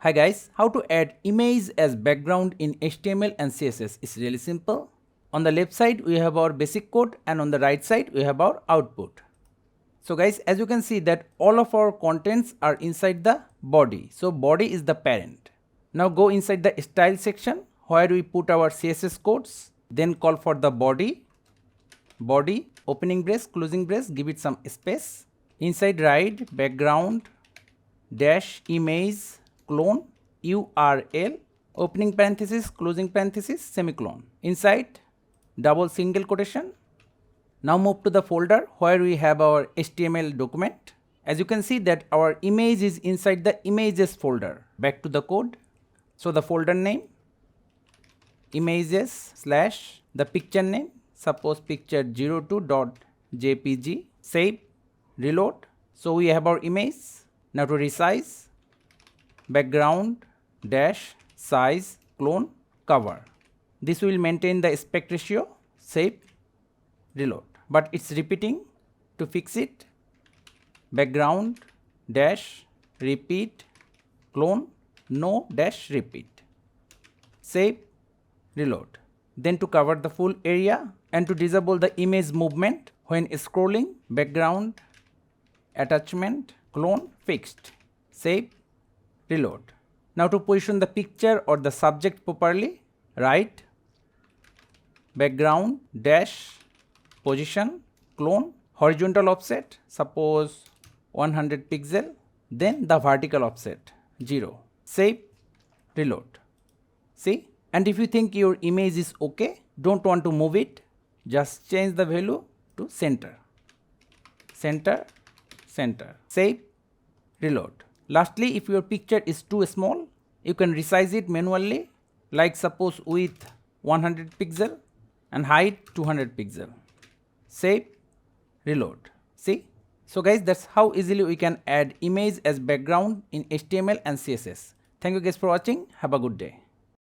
Hi guys, how to add image as background in HTML and CSS is really simple. On the left side we have our basic code and on the right side we have our output. So guys, as you can see that all of our contents are inside the body. So body is the parent. Now go inside the style section where we put our CSS codes, then call for the body, opening brace, closing brace, give it some space. Inside write background dash image clone URL, opening parenthesis, closing parenthesis, semicolon. Inside double single quotation. Now move to the folder where we have our HTML document. As you can see that our image is inside the images folder. Back to the code. So the folder name images slash the picture name, suppose picture 02.jpg, save, reload. So we have our image. Now to resize background dash size clone cover. This will maintain the aspect ratio, save, reload, but it's repeating. To fix it, background dash repeat clone no dash repeat, save, reload. Then to cover the full area and to disable the image movement when scrolling, background attachment clone fixed, save, reload. Now to position the picture or the subject properly, write background dash position clone horizontal offset, suppose 100 pixel, then the vertical offset 0, save, reload. See, and if you think your image is okay, don't want to move it, just change the value to center, save, reload. Lastly, if your picture is too small, you can resize it manually, like suppose width 100 pixel and height 200 pixel. Save, reload. See? So guys, that's how easily we can add image as background in HTML and CSS. Thank you guys for watching. Have a good day.